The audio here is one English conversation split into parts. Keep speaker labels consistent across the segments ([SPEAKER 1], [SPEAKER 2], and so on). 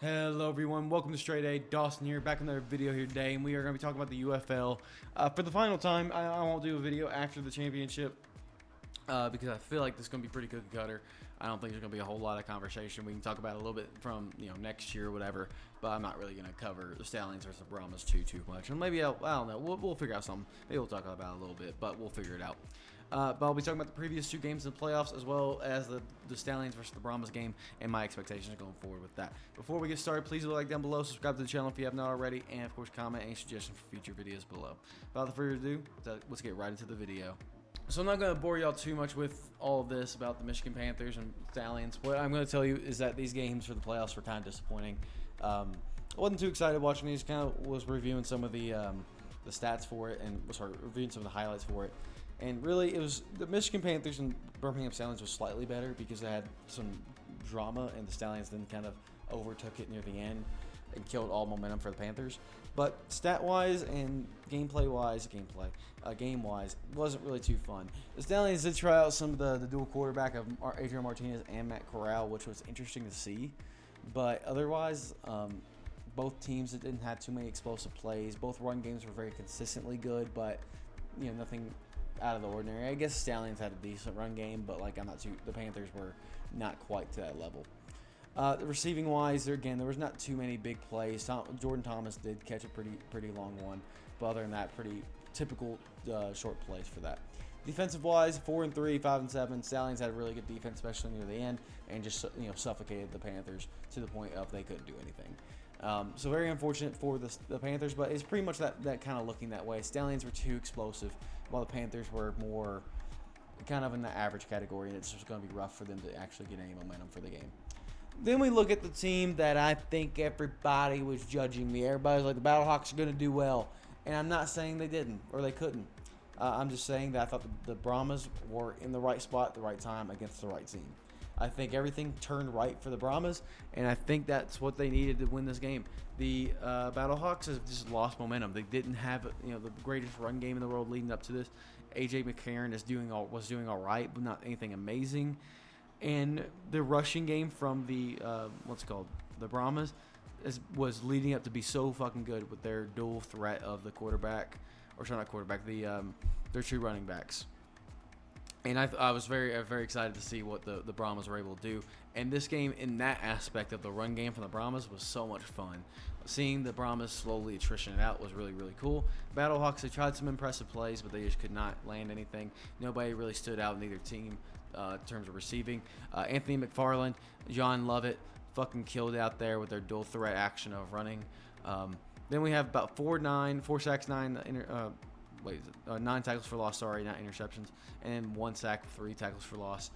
[SPEAKER 1] Hello everyone, welcome to StraightA. Dawson here, back in another video here today, and we are going to be talking about the UFL. For the final time, I won't do a video after the championship because I feel like this is going to be pretty cookie cutter. I don't think there's going to be a whole lot of conversation. We can talk about it a little bit from next year or whatever, but I'm not really going to cover the Stallions versus the Brahmas too much. And maybe I don't know. We'll figure out something. Maybe we'll talk about it a little bit, but we'll figure it out. But I'll be talking about the previous two games in the playoffs, as well as the Stallions versus the Brahmas game, and my expectations going forward with that. Before we get started, please leave a like down below, subscribe to the channel if you have not already, and of course comment any suggestions for future videos below. Without further ado, let's get right into the video. So I'm not going to bore y'all too much with all of this about the Michigan Panthers and Stallions. What I'm going to tell you is that these games for the playoffs were kind of disappointing. I wasn't too excited watching these. Kind of was reviewing some of the stats for it, and reviewing some of the highlights for it. And really, it was the Michigan Panthers and Birmingham Stallions was slightly better because they had some drama, and the Stallions then kind of overtook it near the end and killed all momentum for the Panthers. But stat-wise and game-wise, wasn't really too fun. The Stallions did try out some of the dual quarterback of Adrian Martinez and Matt Corral, which was interesting to see. But otherwise, both teams didn't have too many explosive plays. Both run games were very consistently good, but nothing out of the ordinary. I guess Stallions had a decent run game, but the Panthers were not quite to that level. Receiving wise, there was not too many big plays. Jordan Thomas did catch a pretty long one, but other than that, pretty typical short plays for that. Defensive wise, 4-3, 5-7. Stallions had a really good defense, especially near the end, and just suffocated the Panthers to the point of they couldn't do anything. So very unfortunate for the Panthers, but it's pretty much that kind of looking that way. Stallions were too explosive, while the Panthers were more kind of in the average category, and it's just going to be rough for them to actually get any momentum for the game. Then we look at the team that I think everybody was judging me. Everybody was like, the Battlehawks are going to do well, and I'm not saying they didn't or they couldn't. I'm just saying that I thought the Brahmas were in the right spot at the right time against the right team. I think everything turned right for the Brahmas, and I think that's what they needed to win this game. The Battlehawks have just lost momentum. They didn't have the greatest run game in the world leading up to this. A.J. McCarron was doing all right, but not anything amazing. And the rushing game from the Brahmas was leading up to be so fucking good with their dual threat of the quarterback, or sorry, not quarterback, their two running backs. And I was very excited to see what the Brahmas were able to do. And this game, in that aspect of the run game from the Brahmas, was so much fun. Seeing the Brahmas slowly attrition it out was really cool. Battlehawks, they tried some impressive plays, but they just could not land anything. Nobody really stood out in either team in terms of receiving. Anthony McFarland, John Lovett, fucking killed out there with their dual threat action of running. Then we have about 4 sacks, 9 tackles for loss, not interceptions, and 1 sack, 3 tackles for loss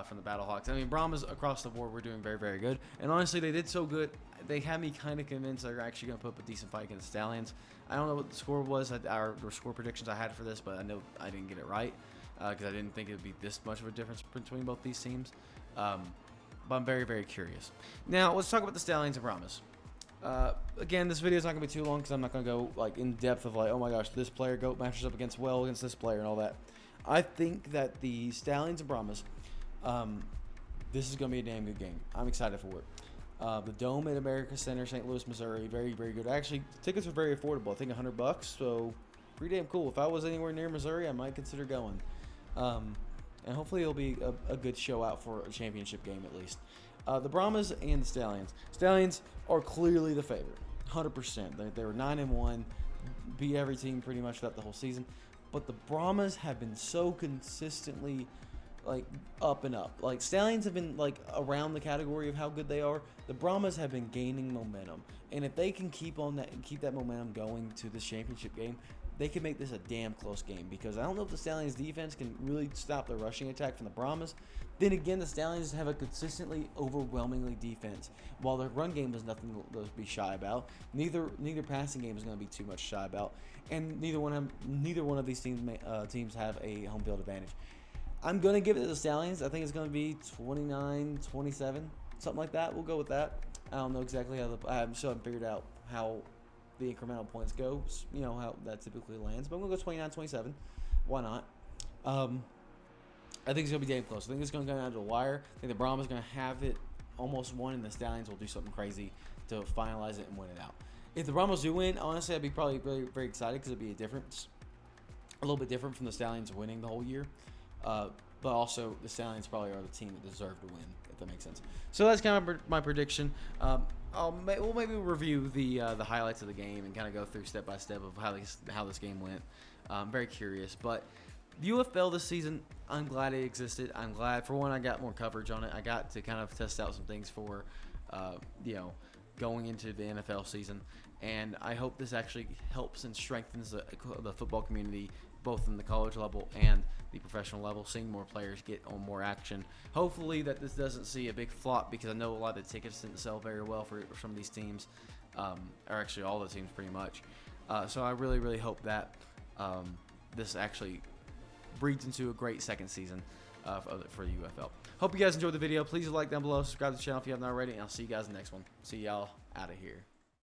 [SPEAKER 1] from the Battlehawks. I mean, Brahmas across the board were doing very good. And honestly, they did so good, they had me kind of convinced they're actually going to put up a decent fight against the Stallions. I don't know what the score was, or score predictions I had for this, but I know I didn't get it right because I didn't think it would be this much of a difference between both these teams. But I'm very curious. Now, let's talk about the Stallions and Brahmas. Again, this video is not going to be too long because I'm not going to go in depth of oh my gosh, this player matches up against this player and all that. I think that the Stallions and Brahmas, this is going to be a damn good game. I'm excited for it. The Dome at America Center, St. Louis, Missouri, very good. Actually, tickets are very affordable. I think $100, so pretty damn cool. If I was anywhere near Missouri, I might consider going. And hopefully it'll be a good show out for a championship game at least. The Brahmas and the Stallions. Stallions are clearly the favorite, 100%. They were 9-1, beat every team pretty much throughout the whole season. But the Brahmas have been so consistently up and up. Stallions have been around the category of how good they are. The Brahmas have been gaining momentum, and if they can keep that momentum going to this championship game, they can make this a damn close game, because I don't know if the Stallions defense can really stop the rushing attack from the Brahmas. Then again, the Stallions have a consistently overwhelmingly defense, while their run game is nothing to be shy about. Neither passing game is going to be too much shy about, and neither one of these teams have a home field advantage. I'm going to give it to the Stallions. I think it's going to be 29-27, something like that. We'll go with that. I don't know exactly how I still haven't figured out how the incremental points go, how that typically lands. But I'm going to go 29-27. Why not? I think it's going to be damn close. I think it's going to go down to the wire. I think the Brahmas going to have it almost won, and the Stallions will do something crazy to finalize it and win it out. If the Brahmas do win, honestly, I'd be probably very, very excited because it'd be a little bit different from the Stallions winning the whole year. But also, the Stallions probably are the team that deserve to win, if that makes sense. So that's kind of my prediction. We'll maybe review the highlights of the game and kind of go through step by step of how this game went. I'm very curious, but the UFL this season, I'm glad it existed. I'm glad, for one, I got more coverage on it. I got to kind of test out some things for, going into the NFL season, and I hope this actually helps and strengthens the football community, both in the college level and the professional level, seeing more players get on more action. Hopefully that this doesn't see a big flop, because I know a lot of the tickets didn't sell very well for some of these teams, or actually all the teams pretty much. So I really, really hope that this actually breeds into a great second season for the UFL. Hope you guys enjoyed the video. Please like down below, subscribe to the channel if you haven't already, and I'll see you guys in the next one. See y'all out of here.